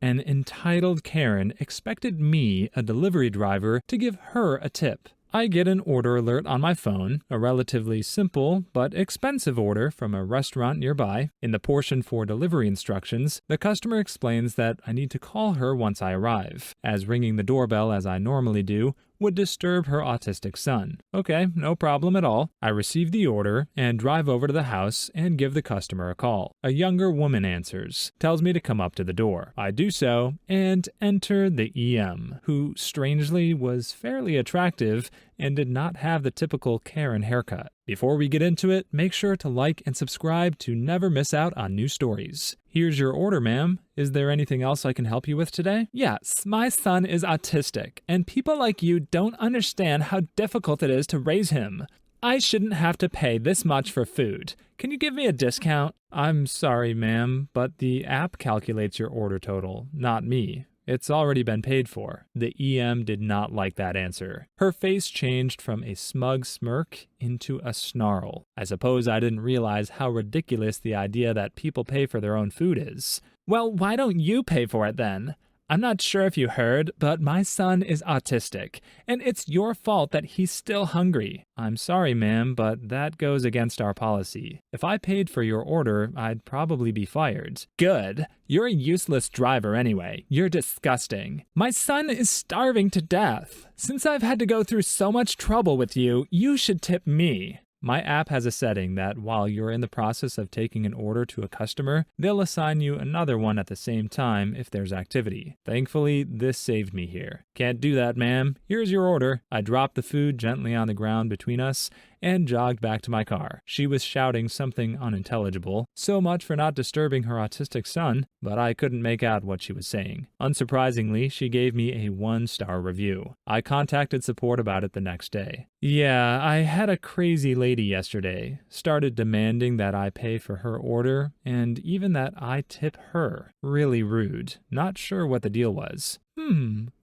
An entitled Karen expected me, a delivery driver, to give her a tip. I get an order alert on my phone, a relatively simple but expensive order from a restaurant nearby. In the portion for delivery instructions, the customer explains that I need to call her once I arrive, as ringing the doorbell as I normally do would disturb her autistic son. Okay, no problem at all. I receive the order and drive over to the house and give the customer a call. A younger woman answers, tells me to come up to the door. I do so and enter the EM, who strangely was fairly attractive and did not have the typical Karen haircut. Before we get into it, make sure to like and subscribe to never miss out on new stories. Here's your order, ma'am. Is there anything else I can help you with today? Yes, my son is autistic, and people like you don't understand how difficult it is to raise him. I shouldn't have to pay this much for food. Can you give me a discount? I'm sorry, ma'am, but the app calculates your order total, not me. It's already been paid for. The EM did not like that answer. Her face changed from a smug smirk into a snarl. I suppose I didn't realize how ridiculous the idea that people pay for their own food is. Well, why don't you pay for it then? I'm not sure if you heard, but my son is autistic, and it's your fault that he's still hungry. I'm sorry, ma'am, but that goes against our policy. If I paid for your order, I'd probably be fired. Good. You're a useless driver anyway. You're disgusting. My son is starving to death. Since I've had to go through so much trouble with you, you should tip me. My app has a setting that while you're in the process of taking an order to a customer, they'll assign you another one at the same time if there's activity. Thankfully, this saved me here. Can't do that, ma'am. Here's your order. I dropped the food gently on the ground between us and jogged back to my car. She was shouting something unintelligible, so much for not disturbing her autistic son, but I couldn't make out what she was saying. Unsurprisingly, she gave me a 1-star review. I contacted support about it the next day. Yeah, I had a crazy lady yesterday. Started demanding that I pay for her order, and even that I tip her. Really rude. Not sure what the deal was.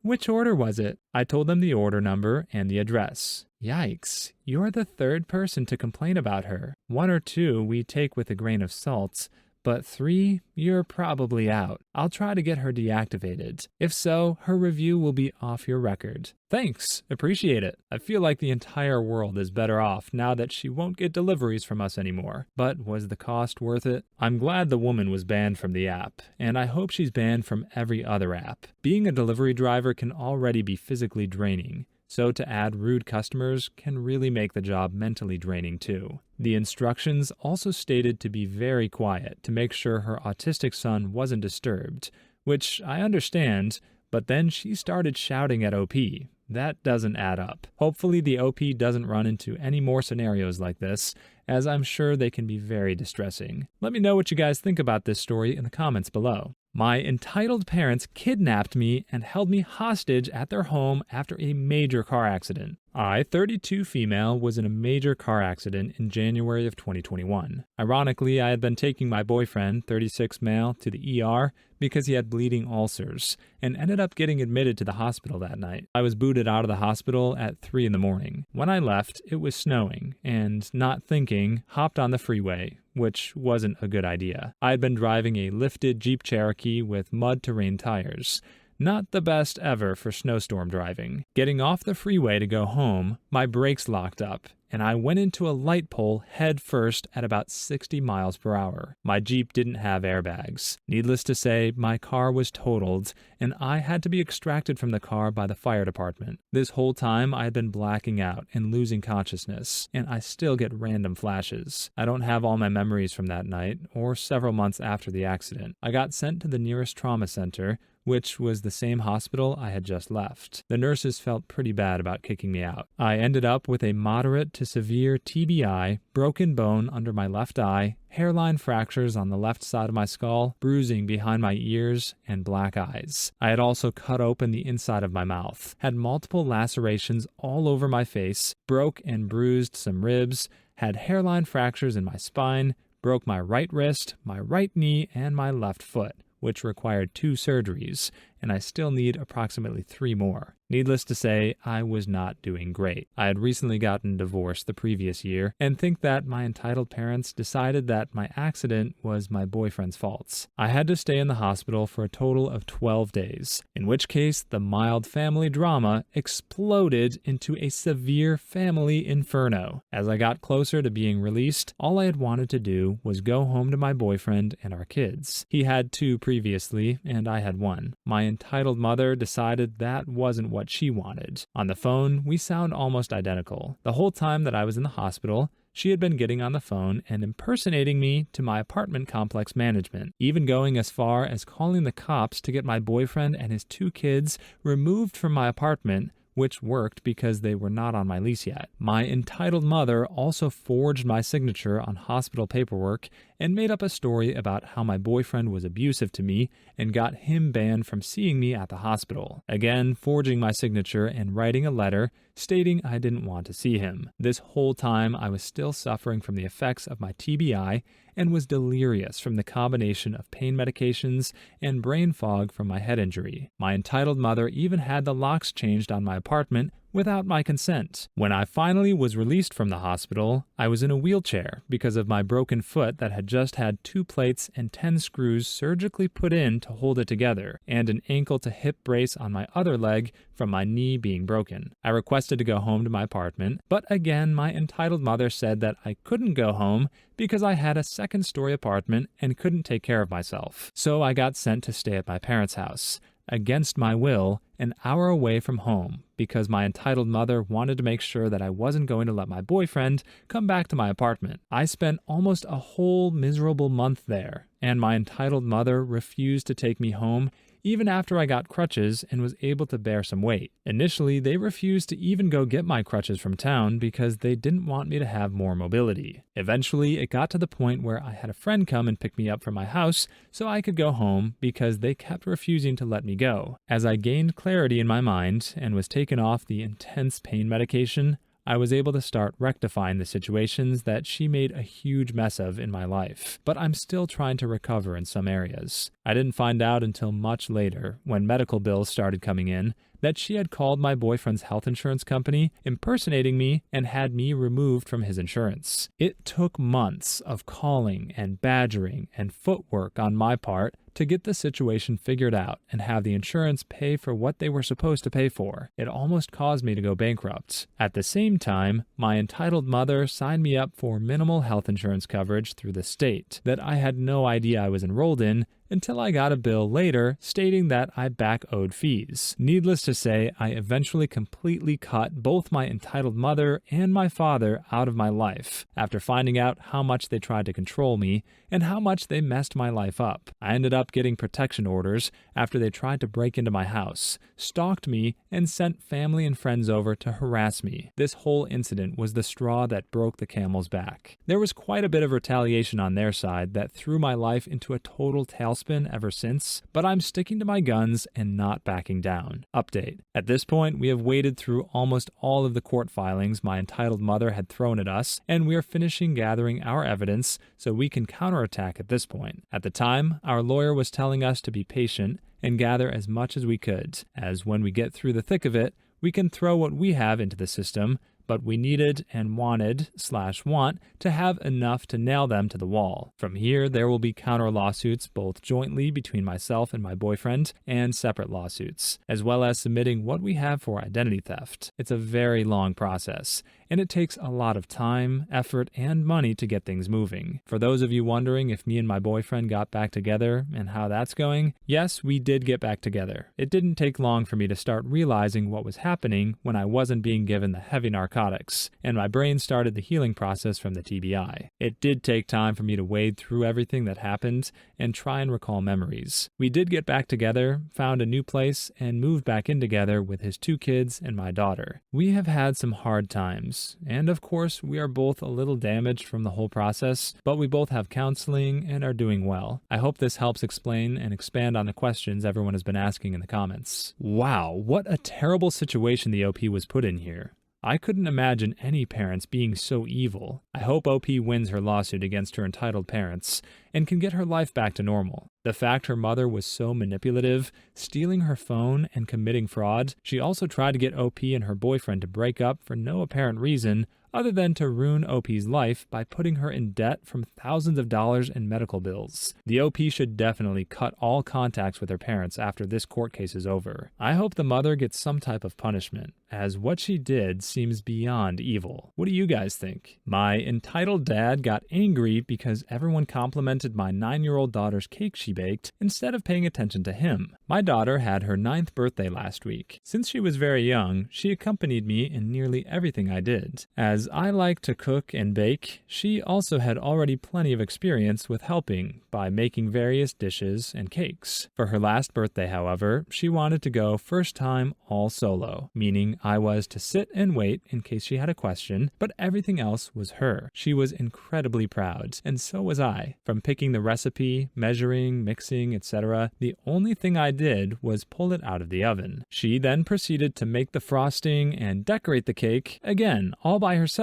Which order was it? I told them the order number and the address. Yikes, you're the third person to complain about her. 1 or 2 we take with a grain of salt, but 3, you're probably out. I'll try to get her deactivated. If so, her review will be off your record. Thanks, appreciate it. I feel like the entire world is better off now that she won't get deliveries from us anymore. But was the cost worth it? I'm glad the woman was banned from the app, and I hope she's banned from every other app. Being a delivery driver can already be physically draining, so to add rude customers can really make the job mentally draining too. The instructions also stated to be very quiet to make sure her autistic son wasn't disturbed, which I understand, but then she started shouting at OP. That doesn't add up. Hopefully the OP doesn't run into any more scenarios like this, as I'm sure they can be very distressing. Let me know what you guys think about this story in the comments below. My entitled parents kidnapped me and held me hostage at their home after a major car accident. I, 32 female, was in a major car accident in January of 2021. Ironically, I had been taking my boyfriend, 36 male, to the ER because he had bleeding ulcers and ended up getting admitted to the hospital that night. I was booted out of the hospital at 3 in the morning. When I left, it was snowing and, not thinking, hopped on the freeway, which wasn't a good idea. I had been driving a lifted Jeep Cherokee with mud terrain tires. Not the best ever for snowstorm driving. Getting off the freeway to go home, my brakes locked up, and I went into a light pole head first at about 60 miles per hour. My Jeep didn't have airbags. Needless to say, my car was totaled, and I had to be extracted from the car by the fire department. This whole time, I had been blacking out and losing consciousness, and I still get random flashes. I don't have all my memories from that night, or several months after the accident. I got sent to the nearest trauma center, which was the same hospital I had just left. The nurses felt pretty bad about kicking me out. I ended up with a moderate to severe TBI, broken bone under my left eye, hairline fractures on the left side of my skull, bruising behind my ears, and black eyes. I had also cut open the inside of my mouth, had multiple lacerations all over my face, broke and bruised some ribs, had hairline fractures in my spine, broke my right wrist, my right knee, and my left foot, which required 2 surgeries, and I still need approximately 3 more. Needless to say, I was not doing great. I had recently gotten divorced the previous year and think that my entitled parents decided that my accident was my boyfriend's faults. I had to stay in the hospital for a total of 12 days, in which case the mild family drama exploded into a severe family inferno. As I got closer to being released, all I had wanted to do was go home to my boyfriend and our kids. He had 2 previously, and I had 1. My entitled mother decided that wasn't what she wanted. On the phone, we sound almost identical. The whole time that I was in the hospital, she had been getting on the phone and impersonating me to my apartment complex management, even going as far as calling the cops to get my boyfriend and his 2 kids removed from my apartment, which worked because they were not on my lease yet. My entitled mother also forged my signature on hospital paperwork and made up a story about how my boyfriend was abusive to me and got him banned from seeing me at the hospital. Again, forging my signature and writing a letter stating I didn't want to see him. This whole time, I was still suffering from the effects of my TBI and was delirious from the combination of pain medications and brain fog from my head injury. My entitled mother even had the locks changed on my apartment without my consent. When I finally was released from the hospital, I was in a wheelchair because of my broken foot that had just had 2 plates and 10 screws surgically put in to hold it together, and an ankle to hip brace on my other leg from my knee being broken. I requested to go home to my apartment, but again, my entitled mother said that I couldn't go home because I had a 2nd-story apartment and couldn't take care of myself. So I got sent to stay at my parents' house, against my will, an hour away from home, because my entitled mother wanted to make sure that I wasn't going to let my boyfriend come back to my apartment. I spent almost a whole miserable month there, and my entitled mother refused to take me home even after I got crutches and was able to bear some weight. Initially, they refused to even go get my crutches from town because they didn't want me to have more mobility. Eventually, it got to the point where I had a friend come and pick me up from my house so I could go home because they kept refusing to let me go. As I gained clarity in my mind and was taken off the intense pain medication, I was able to start rectifying the situations that she made a huge mess of in my life, but I'm still trying to recover in some areas. I didn't find out until much later, when medical bills started coming in, that she had called my boyfriend's health insurance company, impersonating me, and had me removed from his insurance. It took months of calling and badgering and footwork on my part to get the situation figured out and have the insurance pay for what they were supposed to pay for. It almost caused me to go bankrupt. At the same time, my entitled mother signed me up for minimal health insurance coverage through the state that I had no idea I was enrolled in until I got a bill later stating that I back owed fees. Needless to say, I eventually completely cut both my entitled mother and my father out of my life after finding out how much they tried to control me and how much they messed my life up. I ended up getting protection orders after they tried to break into my house, stalked me, and sent family and friends over to harass me. This whole incident was the straw that broke the camel's back. There was quite a bit of retaliation on their side that threw my life into a total tailspin ever since, but I'm sticking to my guns and not backing down. Update. At this point, we have waded through almost all of the court filings my entitled mother had thrown at us, and we are finishing gathering our evidence so we can counterattack at this point. At the time, our lawyer was telling us to be patient and gather as much as we could, as when we get through the thick of it, we can throw what we have into the system, but we needed and wanted/want to have enough to nail them to the wall. From here, there will be counter lawsuits both jointly between myself and my boyfriend and separate lawsuits, as well as submitting what we have for identity theft. It's a very long process, and it takes a lot of time, effort, and money to get things moving. For those of you wondering if me and my boyfriend got back together and how that's going, yes, we did get back together. It didn't take long for me to start realizing what was happening when I wasn't being given the heavy narcotics, and my brain started the healing process from the TBI. It did take time for me to wade through everything that happened and try and recall memories. We did get back together, found a new place, and moved back in together with his 2 kids and my daughter. We have had some hard times, and of course we are both a little damaged from the whole process, but we both have counseling and are doing well. I hope this helps explain and expand on the questions everyone has been asking in the comments. Wow, what a terrible situation the OP was put in here. I couldn't imagine any parents being so evil. I hope OP wins her lawsuit against her entitled parents and can get her life back to normal. The fact her mother was so manipulative, stealing her phone and committing fraud, she also tried to get OP and her boyfriend to break up for no apparent reason other than to ruin OP's life by putting her in debt from thousands of dollars in medical bills. The OP should definitely cut all contacts with her parents after this court case is over. I hope the mother gets some type of punishment, as what she did seems beyond evil. What do you guys think? My entitled dad got angry because everyone complimented my 9-year-old daughter's cake she baked instead of paying attention to him. My daughter had her 9th birthday last week. Since she was very young, she accompanied me in nearly everything I did. As I like to cook and bake, she also had already plenty of experience with helping by making various dishes and cakes. For her last birthday, however, she wanted to go first time all solo, meaning I was to sit and wait in case she had a question, but everything else was her. She was incredibly proud, and so was I. From picking the recipe, measuring, mixing, etc., the only thing I did was pull it out of the oven. She then proceeded to make the frosting and decorate the cake, again, all by herself.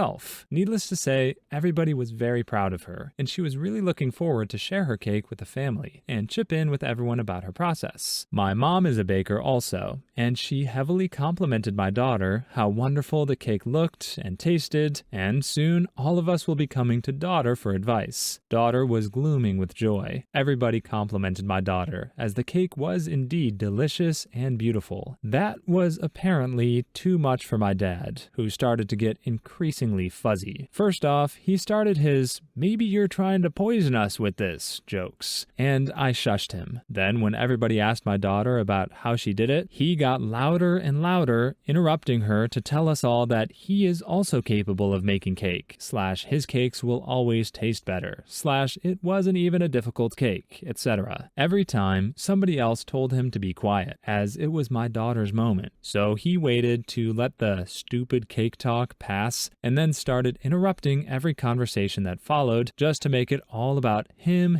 Needless to say, everybody was very proud of her, and she was really looking forward to share her cake with the family and chip in with everyone about her process. My mom is a baker also, and she heavily complimented my daughter how wonderful the cake looked and tasted, and soon all of us will be coming to daughter for advice. Daughter was glooming with joy. Everybody complimented my daughter, as the cake was indeed delicious and beautiful. That was apparently too much for my dad, who started to get increasingly fuzzy. First off, he started his "maybe you're trying to poison us with this" jokes, and I shushed him. Then when everybody asked my daughter about how she did it, he got louder and louder, interrupting her to tell us all that he is also capable of making cake, / his cakes will always taste better, / it wasn't even a difficult cake, etc. Every time, somebody else told him to be quiet, as it was my daughter's moment. So he waited to let the stupid cake talk pass, and then started interrupting every conversation that followed just to make it all about him.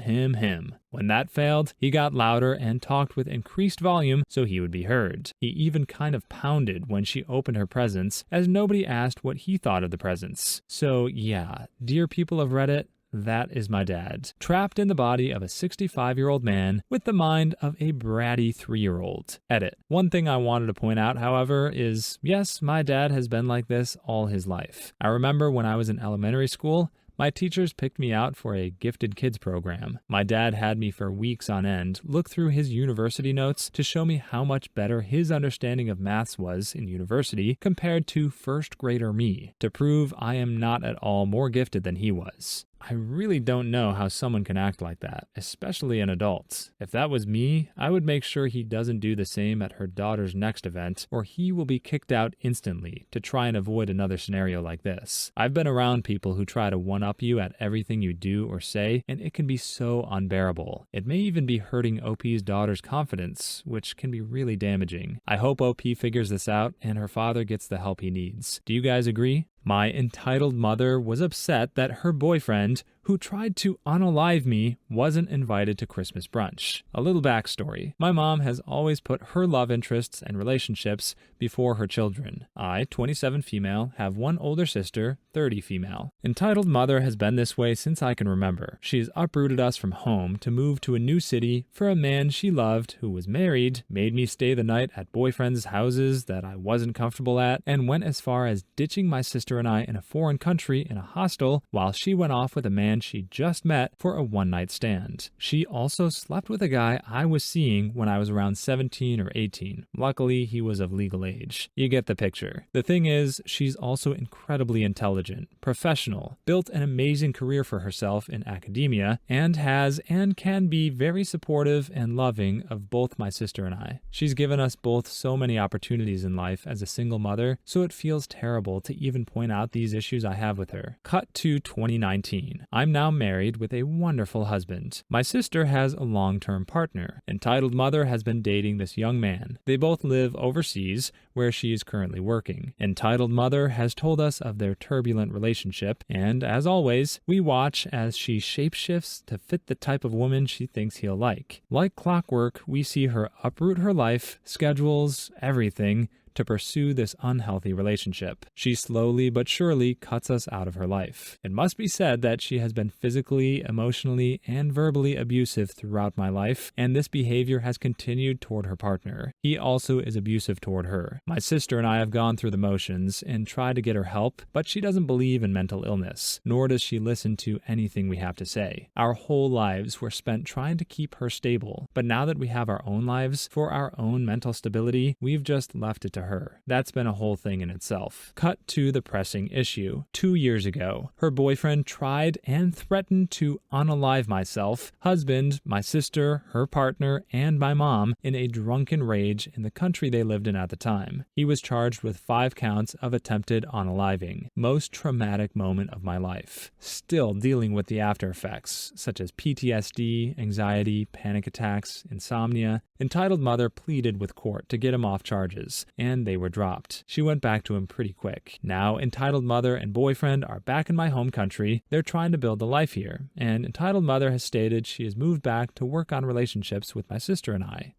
When that failed, he got louder and talked with increased volume so he would be heard. He even kind of pounded when she opened her presents, as nobody asked what he thought of the presents. So yeah, dear people of Reddit, that is my dad, trapped in the body of a 65-year-old man with the mind of a bratty 3-year-old. Edit. One thing I wanted to point out, however, is yes, my dad has been like this all his life. I remember when I was in elementary school, my teachers picked me out for a gifted kids program. My dad had me for weeks on end look through his university notes to show me how much better his understanding of maths was in university compared to first grader me, to prove I am not at all more gifted than he was. I really don't know how someone can act like that, especially an adult. If that was me, I would make sure he doesn't do the same at her daughter's next event, or he will be kicked out instantly to try and avoid another scenario like this. I've been around people who try to one-up you at everything you do or say, and it can be so unbearable. It may even be hurting OP's daughter's confidence, which can be really damaging. I hope OP figures this out and her father gets the help he needs. Do you guys agree? My entitled mother was upset that her boyfriend, who tried to unalive me, wasn't invited to Christmas brunch. A little backstory. My mom has always put her love interests and relationships before her children. I, 27 female, have one older sister, 30 female. Entitled mother has been this way since I can remember. She's uprooted us from home to move to a new city for a man she loved who was married, made me stay the night at boyfriends' houses that I wasn't comfortable at, and went as far as ditching my sister and I in a foreign country in a hostel while she went off with a man she just met for a one-night stand. She also slept with a guy I was seeing when I was around 17 or 18. Luckily, he was of legal age. You get the picture. The thing is, she's also incredibly intelligent, professional, built an amazing career for herself in academia, and has and can be very supportive and loving of both my sister and I. She's given us both so many opportunities in life as a single mother, so it feels terrible to even point out these issues I have with her. Cut to 2019. I'm now married with a wonderful husband. My sister has a long-term partner. Entitled mother has been dating this young man. They both live overseas, where she is currently working. Entitled mother has told us of their turbulent relationship, and as always, we watch as she shapeshifts to fit the type of woman she thinks he'll like. Like clockwork, we see her uproot her life, schedules, everything, to pursue this unhealthy relationship. She slowly but surely cuts us out of her life. It must be said that she has been physically, emotionally, and verbally abusive throughout my life, and this behavior has continued toward her partner. He also is abusive toward her. My sister and I have gone through the motions and tried to get her help, but she doesn't believe in mental illness, nor does she listen to anything we have to say. Our whole lives were spent trying to keep her stable, but now that we have our own lives, for our own mental stability, we've just left it to her. That's been a whole thing in itself. Cut to the pressing issue. 2 years ago, her boyfriend tried and threatened to unalive myself, husband, my sister, her partner, and my mom in a drunken rage in the country they lived in at the time. He was charged with 5 counts of attempted unaliving. Most traumatic moment of my life. Still dealing with the after effects, such as PTSD, anxiety, panic attacks, insomnia. Entitled mother pleaded with court to get him off charges, and they were dropped. She went back to him pretty quick. Now, entitled mother and boyfriend are back in my home country. They're trying to build a life here, and entitled mother has stated she has moved back to work on relationships with my sister and I.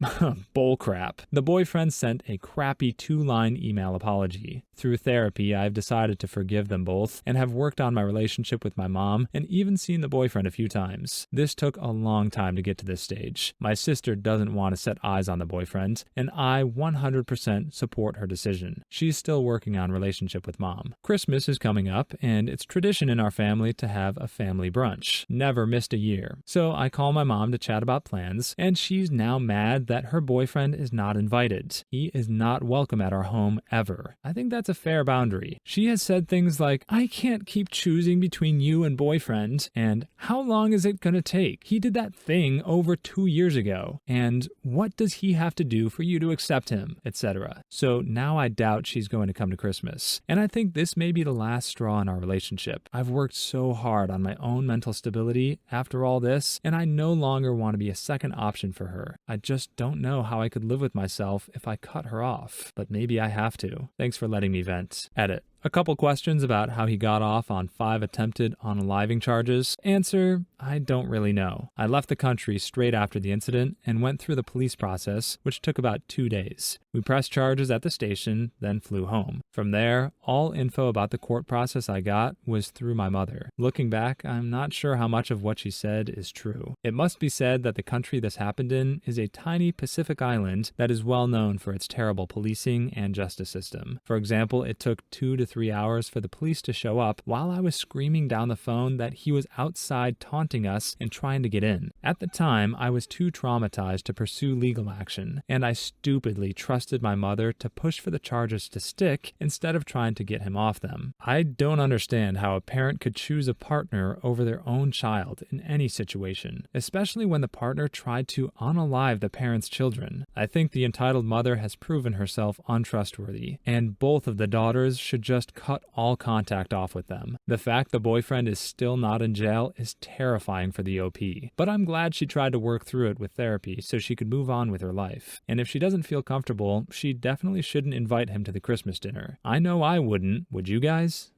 Bullcrap. The boyfriend sent a crappy 2-line email apology. Through therapy, I've decided to forgive them both and have worked on my relationship with my mom and even seen the boyfriend a few times. This took a long time to get to this stage. My sister doesn't want to set eyes on the boyfriend, and I 100% support her decision. She's still working on relationship with mom. Christmas is coming up, and it's tradition in our family to have a family brunch. Never missed a year. So I call my mom to chat about plans, and she's now mad that her boyfriend is not invited. He is not welcome at our home ever. I think that's a fair boundary. She has said things like, "I can't keep choosing between you and boyfriend," and "How long is it gonna take? He did that thing over 2 years ago," and "What does he have to do for you to accept him?" etc. So now I doubt she's going to come to Christmas. And I think this may be the last straw in our relationship. I've worked so hard on my own mental stability after all this, and I no longer want to be a second option for her. I just don't know how I could live with myself if I cut her off, but maybe I have to. Thanks for letting me vent. Edit. A couple questions about how he got off on 5 attempted unaliving charges. Answer, I don't really know. I left the country straight after the incident and went through the police process, which took about 2 days. We pressed charges at the station, then flew home. From there, all info about the court process I got was through my mother. Looking back, I'm not sure how much of what she said is true. It must be said that the country this happened in is a tiny Pacific island that is well known for its terrible policing and justice system. For example, it took 2 to 3 hours for the police to show up while I was screaming down the phone that he was outside taunting us and trying to get in. At the time, I was too traumatized to pursue legal action, and I stupidly trusted my mother to push for the charges to stick instead of trying to get him off them. I don't understand how a parent could choose a partner over their own child in any situation, especially when the partner tried to unalive the parent's children. I think the entitled mother has proven herself untrustworthy, and both of the daughters should just cut all contact off with them. The fact the boyfriend is still not in jail is terrifying for the OP, but I'm glad she tried to work through it with therapy so she could move on with her life. And if she doesn't feel comfortable, she definitely shouldn't invite him to the Christmas dinner. I know I wouldn't. Would you guys?